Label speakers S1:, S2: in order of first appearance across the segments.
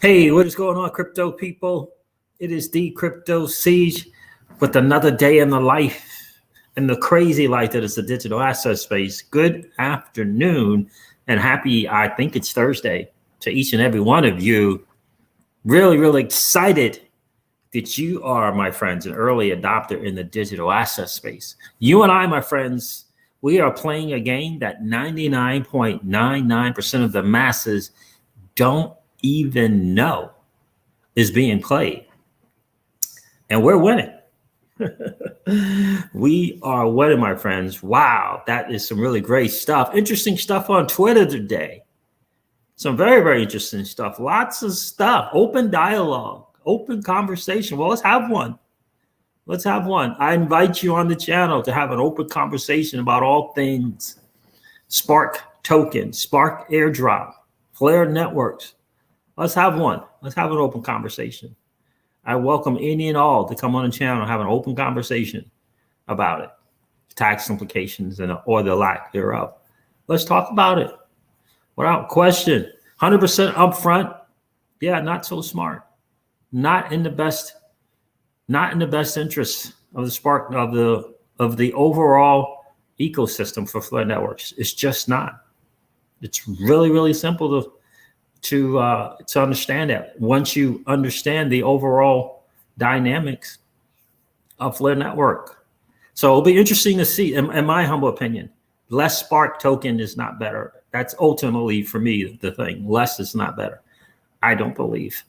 S1: Hey, what is going on, crypto people? It is the Crypto Siege with another day in the life and the crazy life that is the digital asset space. Good afternoon and happy, I think it's Thursday, to each and every one of you. Really, really excited that you are, my friends, an early adopter in the digital asset space. You and I, my friends, we are playing a game that 99.99% of the masses don't even know is being played. And we're winning. We are winning, my friends. Wow, that is some really great stuff. Interesting stuff on Twitter today. Some very, very interesting stuff. Lots of stuff. Open dialogue, open conversation. Well, let's have one. Let's have one. I invite you on the channel to have an open conversation about all things Spark token, Spark airdrop, Flare networks. Let's have one. Let's have an open conversation. I welcome any and all to come on the channel and have an open conversation about it, tax implications or the lack thereof. Let's talk about it without question. 100% upfront. Yeah, not so smart. Not in the best interest of the Spark of the overall ecosystem for Flare networks. It's just not. It's really, really simple to understand that. Once you understand the overall dynamics of Flare network. So it'll be interesting to see, in my humble opinion, less Spark token is not better. That's ultimately, for me, the thing. Less is not better. I don't believe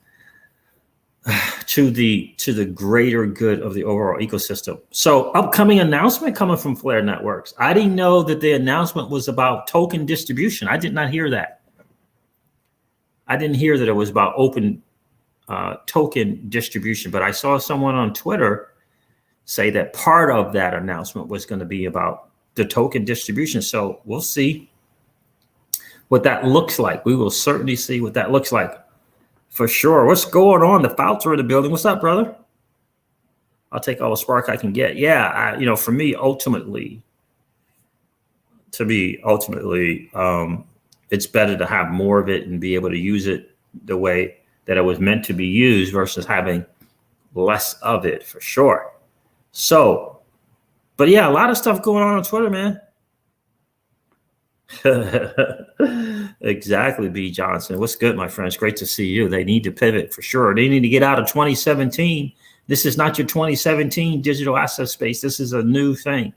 S1: to the greater good of the overall ecosystem. So upcoming announcement coming from Flare networks. I didn't know that the announcement was about token distribution. I did not hear that. I didn't hear that it was about open token distribution, but I saw someone on Twitter say that part of that announcement was going to be about the token distribution. So we'll see what that looks like. We will certainly see what that looks like for sure. What's going on? The Fouts are in the building. What's up, brother? I'll take all the Spark I can get. Yeah, for me, ultimately, it's better to have more of it and be able to use it the way that it was meant to be used versus having less of it, for sure. So, but yeah, a lot of stuff going on Twitter, man. Exactly, B. Johnson. What's good, my friends? Great to see you. They need to pivot for sure. They need to get out of 2017. This is not your 2017 digital asset space. This is a new thing.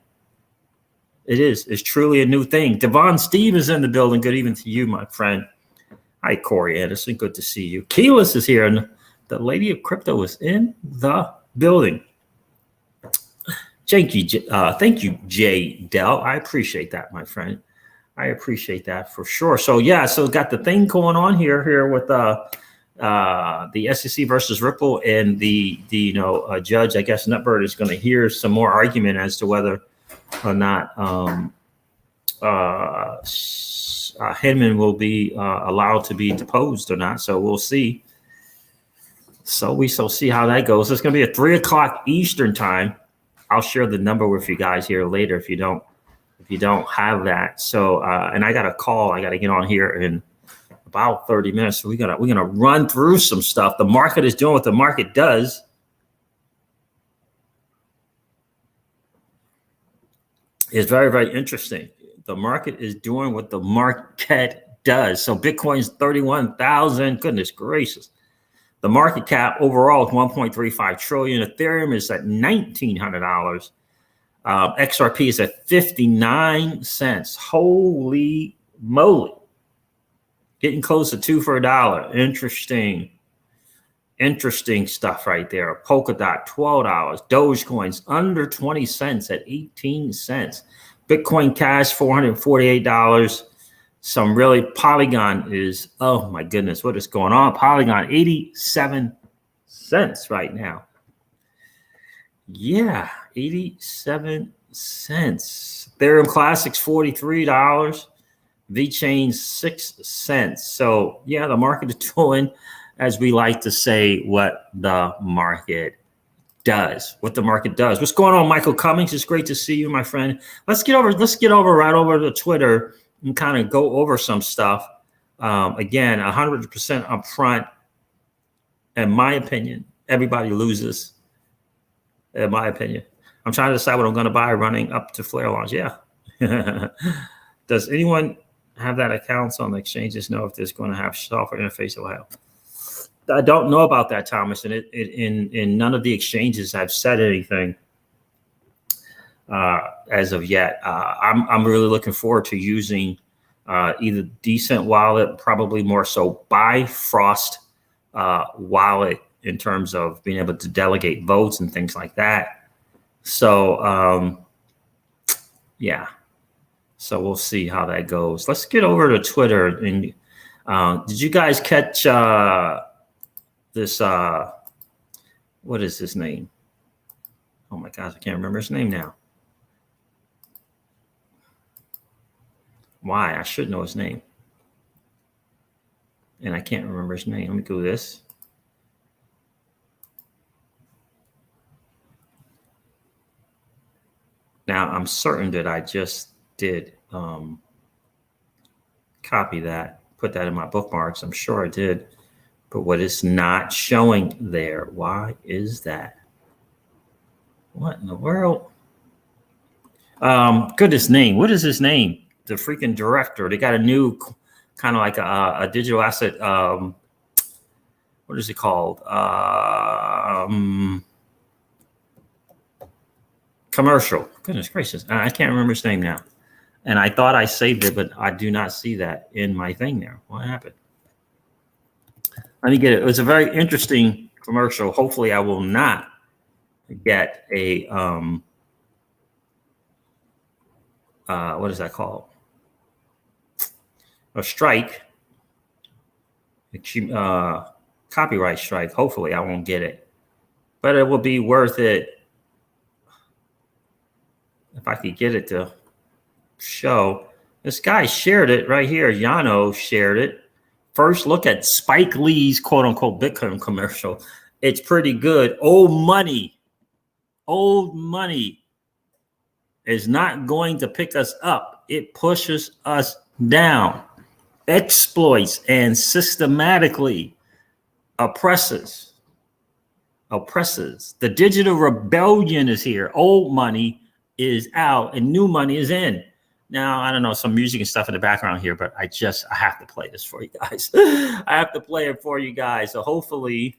S1: It is. It's truly a new thing. Devon Steve is in the building. Good evening to you, my friend. Hi, Corey Anderson. Good to see you. Keyless is here, and the Lady of Crypto is in the building. Thank you, Jay Dell. I appreciate that, my friend. I appreciate that for sure. So yeah, so got the thing going on here with the SEC versus Ripple, and the judge. I guess Nutbird is going to hear some more argument as to whether or not Hinman will be allowed to be deposed or not. So we'll see. So we shall see how that goes. It's going to be at 3 o'clock Eastern time. I'll share the number with you guys here later if you don't have that. So and I got a call. I got to get on here in about 30 minutes. So we're gonna run through some stuff. The market is doing what the market does. It's very, very interesting. The market is doing what the market does. So Bitcoin's 31,000. Goodness gracious. The market cap overall is 1.35 trillion. Ethereum is at $1,900. XRP is at 59 cents. Holy moly. Getting close to 2 for $1. Interesting stuff right there. Polkadot, $12. Dogecoin's under 20 cents at 18 cents. Bitcoin Cash, $448. Some really, Polygon is, oh my goodness, what is going on? Polygon, 87 cents right now. Yeah, 87 cents. Ethereum Classic's $43. VeChain 6 cents. So yeah, the market is doing, as we like to say, what the market does. What the market does. What's going on, Michael Cummings? It's great to see you, my friend. Let's get over right over to Twitter and kind of go over some stuff. Again, 100% upfront. In my opinion, everybody loses. In my opinion, I'm trying to decide what I'm going to buy running up to flare lines. Yeah. Does anyone have that accounts on the exchanges know if there's going to have software interface or help? I don't know about that, Thomas, and in none of the exchanges have said anything as of yet. I'm really looking forward to using either Decent Wallet, probably more so Bifrost wallet in terms of being able to delegate votes and things like that. So yeah, so we'll see how that goes. Let's get over to Twitter. And did you guys catch this? What is his name? Oh my gosh, I can't remember his name now. Why? I should know his name. And I can't remember his name. Let me do this. Now, I'm certain that I just did copy that, put that in my bookmarks. I'm sure I did. But what is not showing there? Why is that? What in the world? Goodness name. What is his name? The freaking director. They got a new kind of like a digital asset. What is it called? Commercial. Goodness gracious. I can't remember his name now. And I thought I saved it, but I do not see that in my thing there. What happened? Let me get it. It was a very interesting commercial. Hopefully I will not get a, what is that called? A strike, copyright strike. Hopefully I won't get it, but it will be worth it if I could get it to show. This guy shared it right here. Yano shared it. First look at Spike Lee's quote unquote Bitcoin commercial. It's pretty good. Old money is not going to pick us up. It pushes us down, exploits and systematically oppresses. The digital rebellion is here. Old money is out and new money is in. Now, I don't know, some music and stuff in the background here, but I have to play this for you guys. I have to play it for you guys. So hopefully.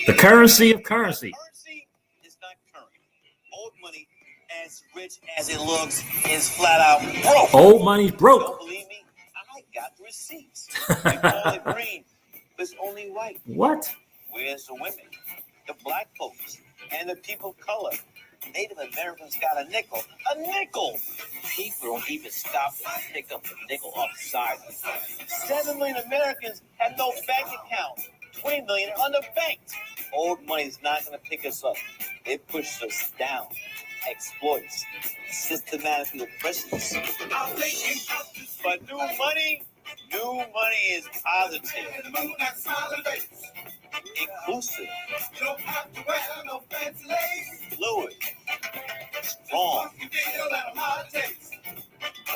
S1: The currency of currency.
S2: Currency is not current. Old money, as rich as it looks, is flat out broke.
S1: Old money's broke.
S2: Don't believe me? I got the receipts. You call it green, but it's only white.
S1: What?
S2: Where's the women, the black folks, and the people of color? Native Americans got a nickel. A nickel! People don't even stop to pick up the nickel off the side. 7 million Americans have no bank account. 20 million are underbanked. Old money is not going to pick us up. It pushes us down, exploits, systematically oppresses us. But new money is positive, inclusive, fluid, strong,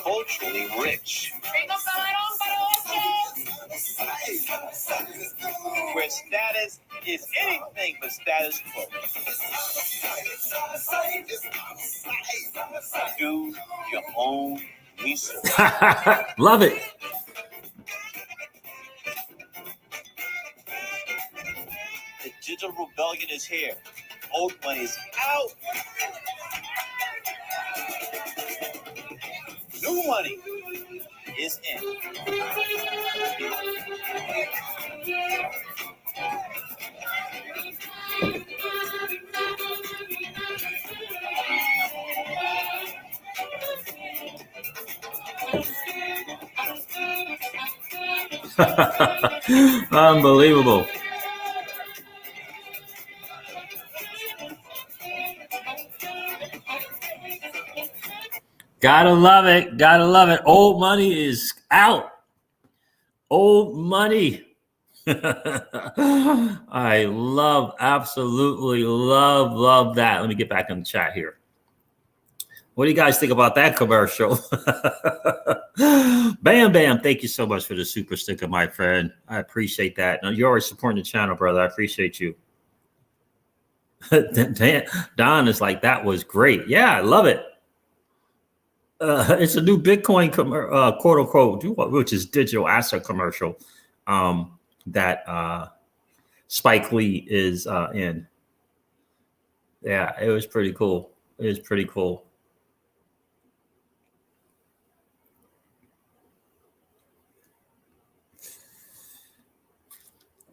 S2: culturally rich, where status is anything but status quo. Do your own research.
S1: Love it.
S2: The digital rebellion is here. Old money is out. New money is in.
S1: Unbelievable. Gotta love it. Gotta love it. Old money is out. Old money. I absolutely love that. Let me get back in the chat here. What do you guys think about that commercial? Bam Bam, thank you so much for the super sticker, my friend. I appreciate that. Now, you're always supporting the channel, brother. I appreciate you. Don is like, that was great. Yeah, I love it. It's a new Bitcoin, quote unquote, which is digital asset commercial that Spike Lee is in. Yeah, it was pretty cool. It was pretty cool.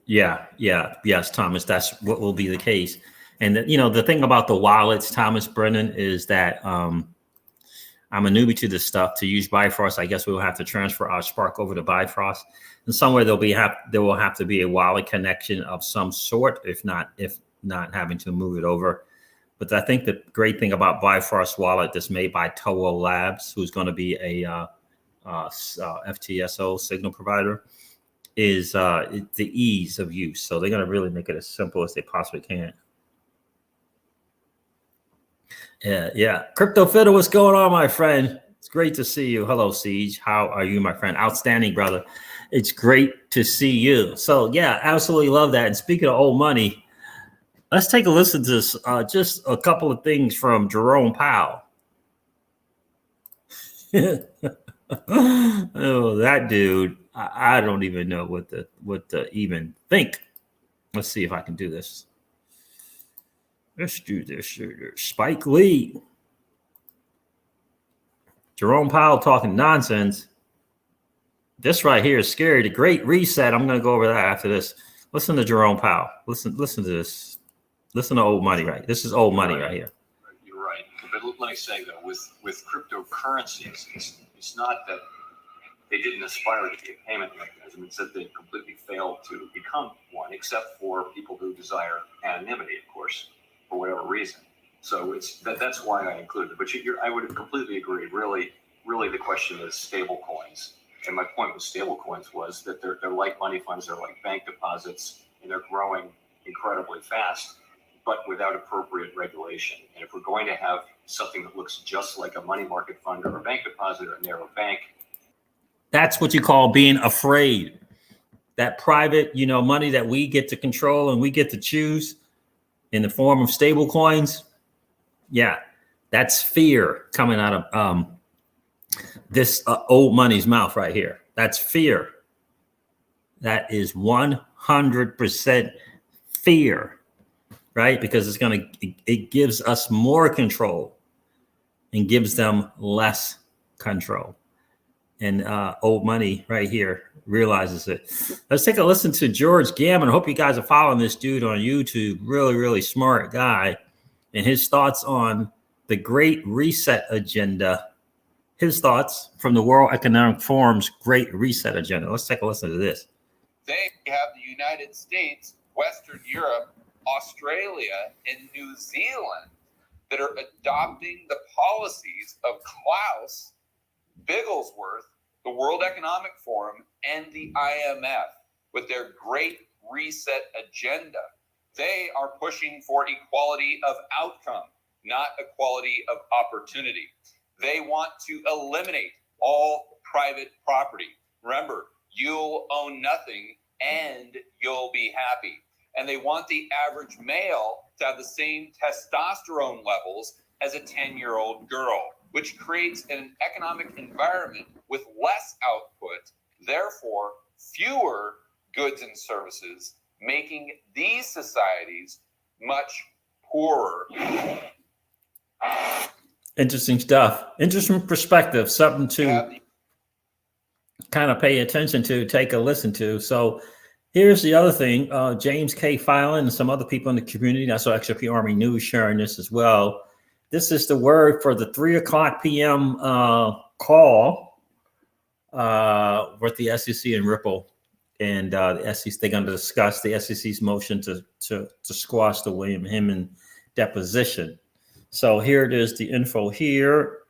S1: Yeah, yes, Thomas, that's what will be the case. And the thing about the wallets, Thomas Brennan, is that I'm a newbie to this stuff. To use Bifrost, I guess we will have to transfer our Spark over to Bifrost. And somewhere there will have to be a wallet connection of some sort, if not having to move it over. But I think the great thing about Bifrost wallet that's made by Toho Labs, who's going to be a FTSO signal provider, is the ease of use. So they're going to really make it as simple as they possibly can. Yeah. Crypto Fiddle, what's going on, my friend? It's great to see you. Hello, Siege. How are you, my friend? Outstanding, brother. It's great to see you. So yeah, absolutely love that. And speaking of old money, let's take a listen to this, just a couple of things from Jerome Powell. Oh, that dude. I don't even know what to even think. Let's see if I can do this. Let's do this. Spike Lee. Jerome Powell talking nonsense. This right here is scary. The Great Reset. I'm going to go over that after this. Listen to Jerome Powell. Listen to this. Listen to old money, right? This is old money right here.
S3: You're right. But let me say, though, with cryptocurrencies, it's not that they didn't aspire to be a payment mechanism. It's that they completely failed to become one, except for people who desire anonymity, of course, for whatever reason. So that's why I included it. But I would completely agree. Really, the question is stable coins. And my point with stable coins was that they're like money funds, they're like bank deposits, and they're growing incredibly fast, but without appropriate regulation. And if we're going to have something that looks just like a money market fund or a bank deposit or a narrow bank,
S1: that's what you call being afraid. That private, money that we get to control and we get to choose in the form of stable coins. Yeah, that's fear coming out of this old money's mouth right here. That's fear. That is 100% fear, right? Because it gives us more control and gives them less control. And old money right here realizes it. Let's take a listen to George Gammon. I hope you guys are following this dude on YouTube. Really, really smart guy. And his thoughts on the Great Reset agenda. His thoughts from the World Economic Forum's Great Reset agenda. Let's take a listen to this.
S4: They have the United States, Western Europe, Australia, and New Zealand that are adopting the policies of Klaus, Bigglesworth, the World Economic Forum, and the IMF with their Great Reset agenda. They are pushing for equality of outcome, not equality of opportunity. They want to eliminate all private property. Remember, you'll own nothing and you'll be happy. And they want the average male to have the same testosterone levels as a 10-year-old girl, which creates an economic environment with less output, therefore fewer goods and services, making these societies much poorer.
S1: Interesting stuff. Interesting perspective. Something to kind of pay attention to, take a listen to. So here's the other thing. James K. Filan and some other people in the community. I saw XRP Army News sharing this as well. This is the word for the 3:00 p.m. Call with the SEC and Ripple. And the SEC, they're going to discuss the SEC's motion to squash the William Hemon deposition. So here it is, the info here.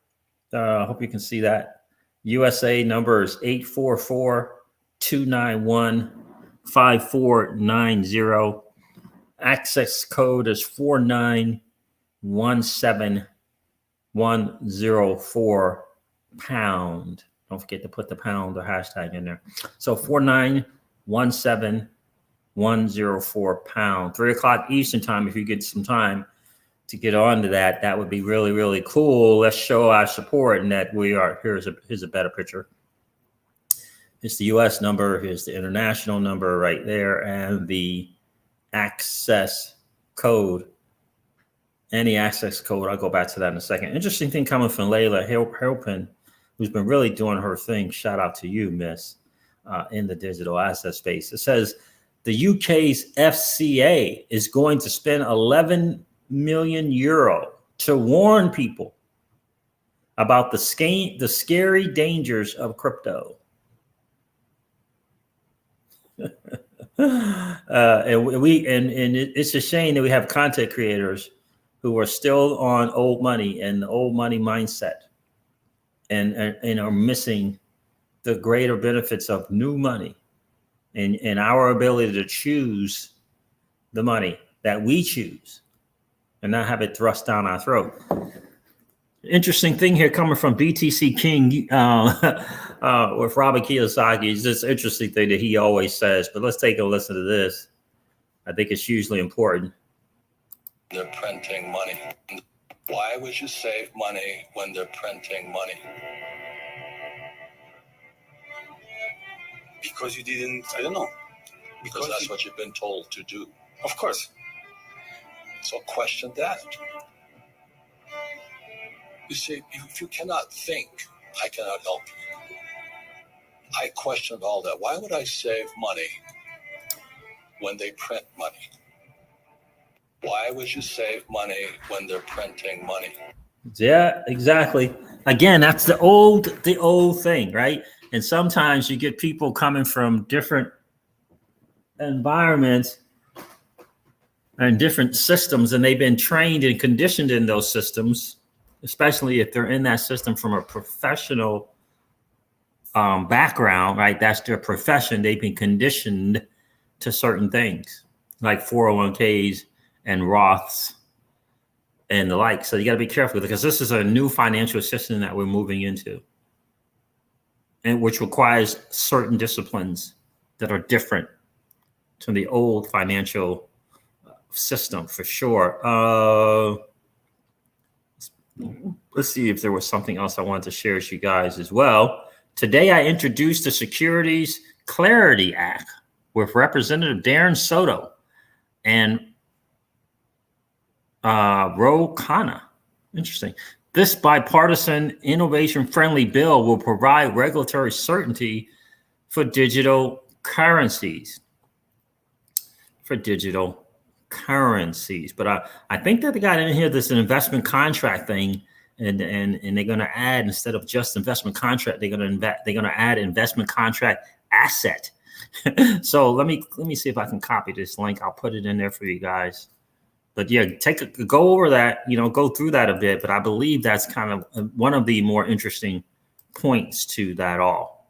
S1: I hope you can see that. USA number is 844-291-5490. Access code is 4917 104 pound. Don't forget to put the pound or hashtag in there. So 4917104 pound. 3 o'clock Eastern time. If you get some time to get on to that, that would be really, really cool. Let's show our support and that we are. Here's a better picture. It's the US number. Here's the international number right there, and the access code. Any access code. I'll go back to that in a second. Interesting thing coming from Layla Halpin, who's been really doing her thing. Shout out to you, Miss, in the digital asset space. It says the UK's FCA is going to spend 11 million euro to warn people about the scary dangers of crypto. And it's a shame that we have content creators who are still on old money and the old money mindset and are missing the greater benefits of new money and our ability to choose the money that we choose and not have it thrust down our throat. Interesting thing here coming from BTC King with Robert Kiyosaki. It's just an interesting thing that he always says, but let's take a listen to this. I think it's hugely important.
S5: They're printing money. Why would you save money when they're printing money?
S6: Because you didn't, I don't know.
S5: Because that's what you've been told to do.
S6: Of course.
S5: So question that. You see, if you cannot think, I cannot help you. I questioned all that. Why would I save money when they print money? Why would you save money when they're printing money?
S1: Yeah, exactly. Again, that's the old thing, right? And sometimes you get people coming from different environments and different systems, and they've been trained and conditioned in those systems, especially if they're in that system from a professional background, right? That's their profession. They've been conditioned to certain things like 401ks and Roths and the like. So you got to be careful because this is a new financial system that we're moving into, and which requires certain disciplines that are different to the old financial system for sure. Let's see if there was something else I wanted to share with you guys as well. Today, I introduced the Securities Clarity Act with Representative Darren Soto and Ro Khanna. Interesting. This bipartisan, innovation-friendly bill will provide regulatory certainty for digital currencies. But I think that they got in here this investment contract thing, and they're going to add, instead of just investment contract, they're going to add investment contract asset. So let me see if I can copy this link. I'll put it in there for you guys. But yeah, go over that, go through that a bit. But I believe that's kind of one of the more interesting points to that all.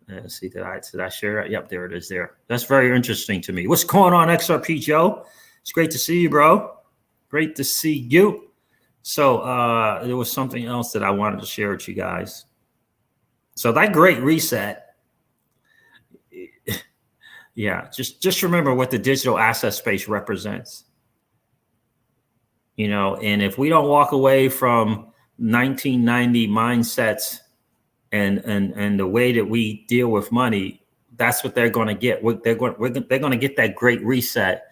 S1: Let's see, did I share it? Yep, there it is there. That's very interesting to me. What's going on, XRP Joe? It's great to see you, bro. Great to see you. So there was something else that I wanted to share with you guys. So that great reset. Yeah, just remember what the digital asset space represents. And if we don't walk away from 1990 mindsets and the way that we deal with money, that's what they're going to get. They're going to get that great reset,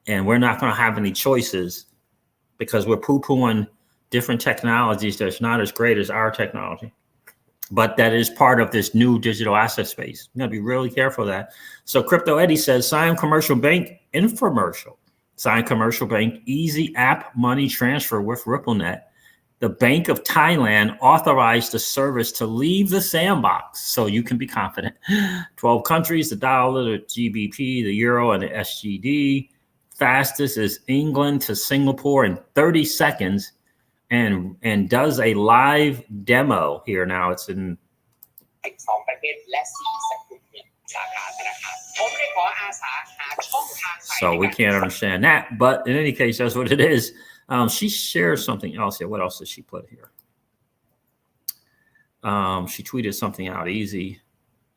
S1: and we're not going to have any choices because we're poo-pooing different technologies that's not as great as our technology, but that is part of this new digital asset space. You got to be really careful of that. So Crypto Eddie says, sign commercial bank infomercial. Sign commercial bank easy app money transfer with RippleNet. The Bank of Thailand authorized the service to leave the sandbox, so you can be confident. 12 countries, the dollar, the GBP, the euro, and the SGD. Fastest is England to Singapore in 30 seconds, and does a live demo here. Now it's in. So we can't understand that, but in any case, that's what it is. She shared something else here. What else did she put here? She tweeted something out easy.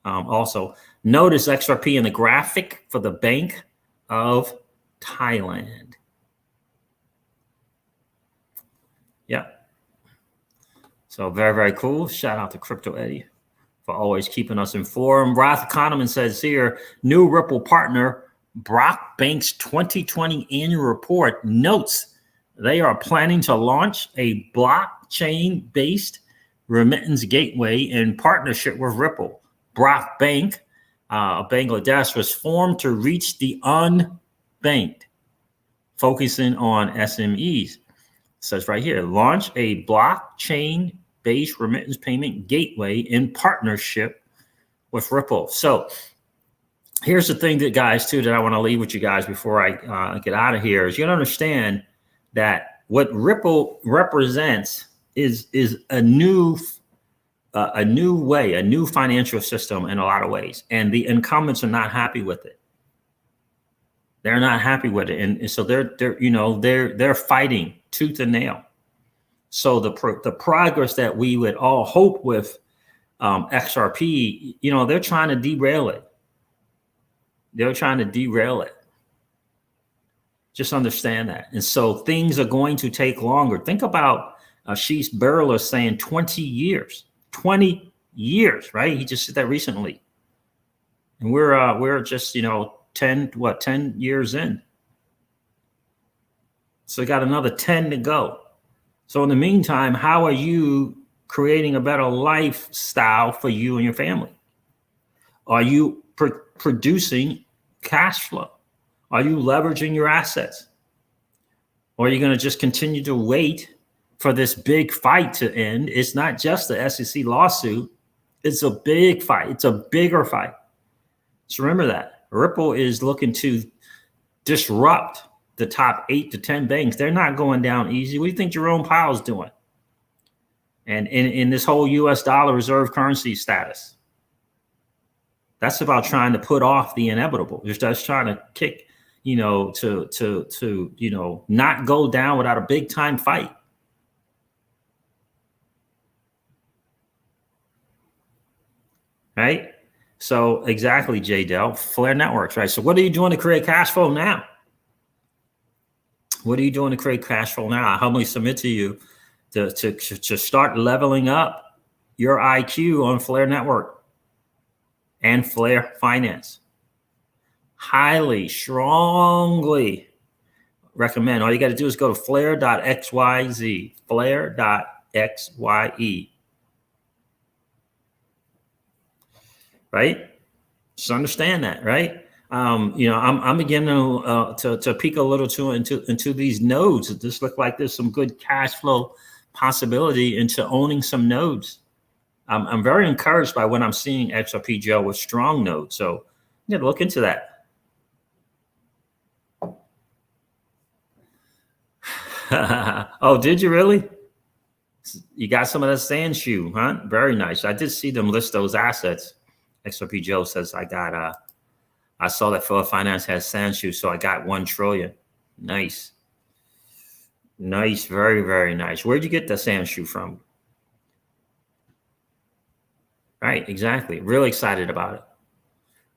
S1: Also, notice XRP in the graphic for the Bank of Thailand. Yeah. So very, very cool. Shout out to Crypto Eddie for always keeping us informed. Roth Kahneman says here, new Ripple partner Brock Bank's 2020 annual report notes they are planning to launch a blockchain-based remittance gateway in partnership with Ripple. Brock Bank of Bangladesh was formed to reach the unbanked, focusing on SMEs. It says right here, launch a blockchain-based remittance payment gateway in partnership with Ripple. So here's the thing that, guys, too, that I want to leave with you guys before I get out of here is you understand that what Ripple represents is a new way, a new financial system in a lot of ways, and the incumbents are not happy with it. They're not happy with it, and so they're fighting tooth and nail. So the progress that we would all hope with XRP, they're trying to derail it. They're trying to derail it. Just understand that. And so things are going to take longer. Think about Ashish Berla saying 20 years. 20 years, right? He just said that recently. And we're just, 10 years in. So we got another 10 to go. So in the meantime, how are you creating a better lifestyle for you and your family? Are you producing cash flow? Are you leveraging your assets? Or are you going to just continue to wait for this big fight to end? It's not just the SEC lawsuit. It's a big fight. It's a bigger fight. So remember that. Ripple is looking to disrupt the top 8 to 10 banks. They're not going down easy. What do you think Jerome Powell's doing? And in this whole US dollar reserve currency status, that's about trying to put off the inevitable. Just trying to kick, to not go down without a big time fight. Right? So exactly, J Del, Flare Networks, right? So what are you doing to create cash flow now? What are you doing to create cash flow now? I humbly submit to you to start leveling up your IQ on Flare Network and Flare Finance. Highly, strongly recommend. All you got to do is go to flare.xyz, flare.xye. Right? Just understand that, right? I'm beginning to peek a little too into these nodes. It just look like there's some good cash flow possibility into owning some nodes. I'm very encouraged by what I'm seeing XRP Joe with strong nodes. So you got to look into that. Oh, did you really? You got some of that sand shoe, huh? Very nice. I did see them list those assets. XRP Joe says I saw that Flare Finance has sand shoes, so I got 1 trillion. Nice. Nice, very, very nice. Where'd you get the sand shoe from? Right, exactly. Really excited about it.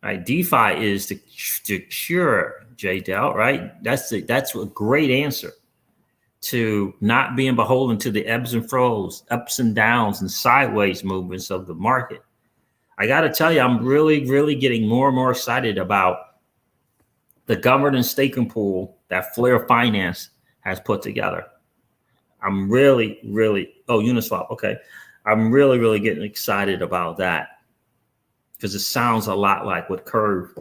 S1: Right, DeFi is the cure, J Del, right? That's a great answer to not being beholden to the ebbs and flows, ups and downs, and sideways movements of the market. I got to tell you, I'm really, really getting more and more excited about the governance staking pool that Flare Finance has put together. I'm really, really, Uniswap, okay. I'm really, really getting excited about that because it sounds a lot like what Curve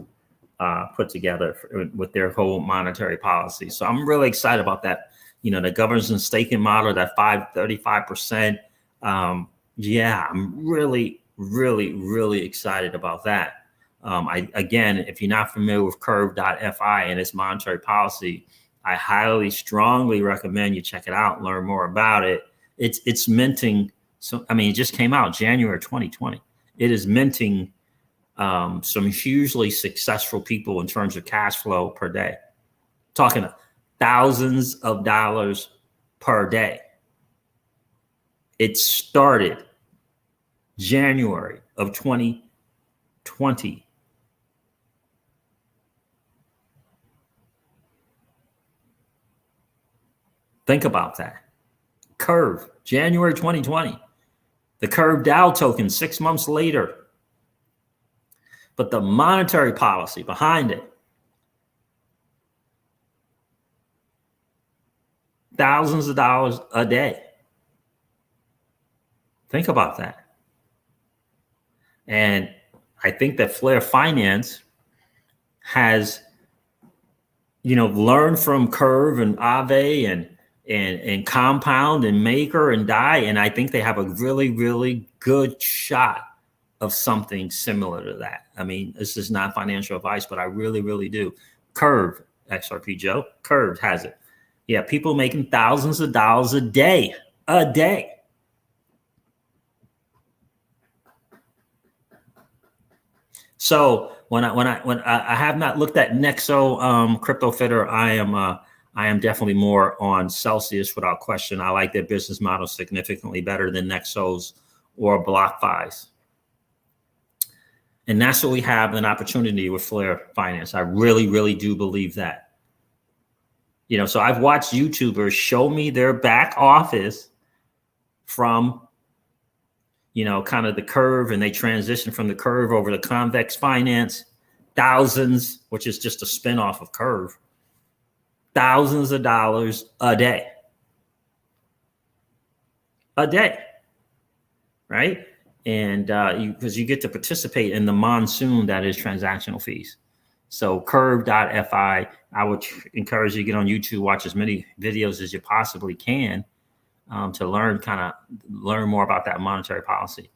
S1: put together with their whole monetary policy. So I'm really excited about that. The governance and staking model, that 35%. Yeah, I'm really, really, really excited about that. Again, if you're not familiar with Curve.fi and its monetary policy, I highly, strongly recommend you check it out, learn more about it. It's minting. So, it just came out January 2020. It is minting some hugely successful people in terms of cash flow per day. Talking thousands of dollars per day. It started January of 2020. Think about that. Curve, January 2020. The Curve Dow token 6 months later. But the monetary policy behind it, thousands of dollars a day. Think about that. And I think that Flare Finance has, learned from Curve and Aave and Compound and Maker and DAI. And I think they have a really, really good shot of something similar to that. I mean, this is not financial advice, but I really, really do. Curve, XRP Joe, Curve has it. Yeah, people making thousands of dollars a day. So when I have not looked at Nexo Crypto Fitter, I am definitely more on Celsius without question. I like their business model significantly better than Nexo's or BlockFi's. And that's what we have an opportunity with Flare Finance. I really, really do believe that. So I've watched YouTubers show me their back office from, kind of the Curve, and they transition from the Curve over to Convex Finance, thousands, which is just a spinoff of Curve, thousands of dollars a day. Right? And because you get to participate in the monsoon that is transactional fees. So curve.fi, I would encourage you to get on YouTube, watch as many videos as you possibly can to learn more about that monetary policy.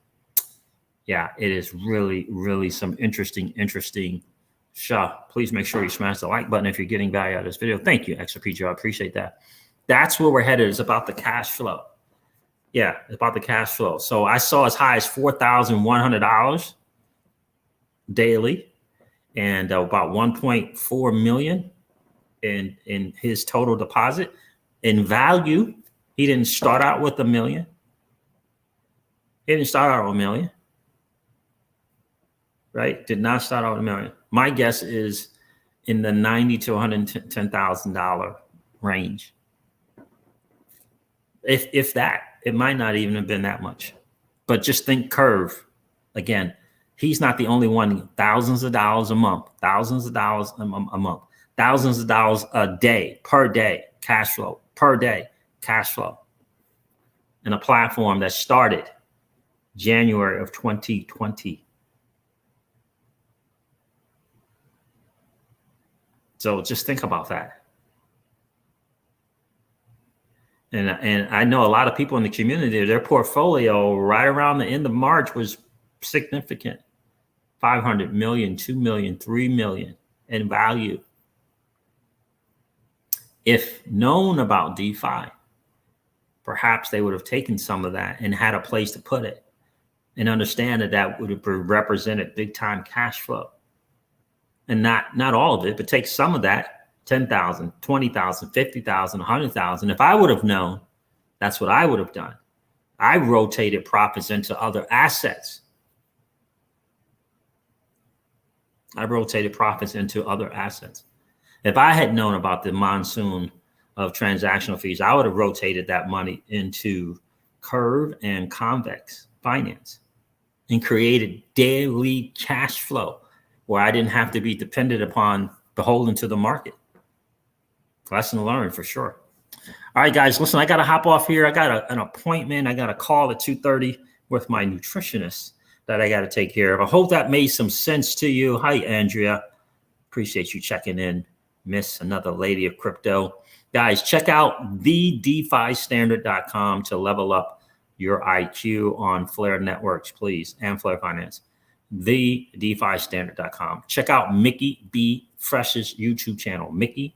S1: Yeah, it is really, really some interesting stuff. Please make sure you smash the like button if you're getting value out of this video. Thank you, XRP Joe. I appreciate that. That's where we're headed. It's about the cash flow. Yeah, it's about the cash flow. So I saw as high as $4,100 daily, and about 1.4 million in his total deposit. In value, he didn't start out with $1 million. Right? Did not start out with $1 million. My guess is in the $90,000 to $110,000 range. If that. It might not even have been that much. But just think Curve. Again, he's not the only one. Thousands of dollars a month. Thousands of dollars a month. Thousands of dollars a day, per day, cash flow. Per day, cash flow. And a platform that started January of 2020. So just think about that. And I know a lot of people in the community, their portfolio right around the end of March was significant. 500 million, 2 million, 3 million in value. If known about DeFi, perhaps they would have taken some of that and had a place to put it and understand that would have represented big time cash flow. And not all of it, but take some of that. 10,000, 20,000, 50,000, 100,000. If I would have known, that's what I would have done. I rotated profits into other assets. If I had known about the monsoon of transactional fees, I would have rotated that money into Curve and Convex Finance and created daily cash flow where I didn't have to be dependent upon beholden to the market. Lesson learned for sure. All right, guys, listen, I got to hop off here. I got an appointment. I got a call at 2:30 with my nutritionist that I got to take care of. I hope that made some sense to you. Hi, Andrea. Appreciate you checking in. Miss another lady of crypto. Guys, check out thedefistandard.com to level up your IQ on Flare Networks, please, and Flare Finance. Thedefistandard.com. Check out Mickey B. Fresh's YouTube channel. Mickey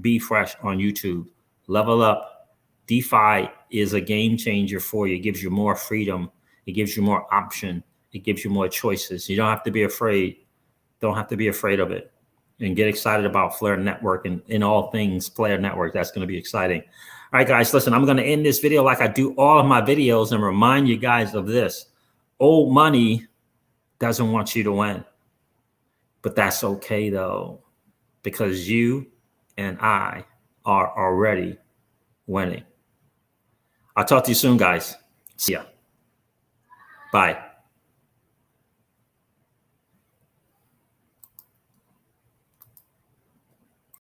S1: B. Fresh on YouTube. Level up. DeFi is a game changer for you. It gives you more freedom. It gives you more option. It gives you more choices. You don't have to be afraid. Don't have to be afraid of it. And get excited about Flare Network and in all things Flare Network. That's going to be exciting. All right, guys, listen, I'm going to end this video like I do all of my videos and remind you guys of this. Old money doesn't want you to win. But that's okay, though, because you and I are already winning. I'll talk to you soon, guys. See ya. Bye.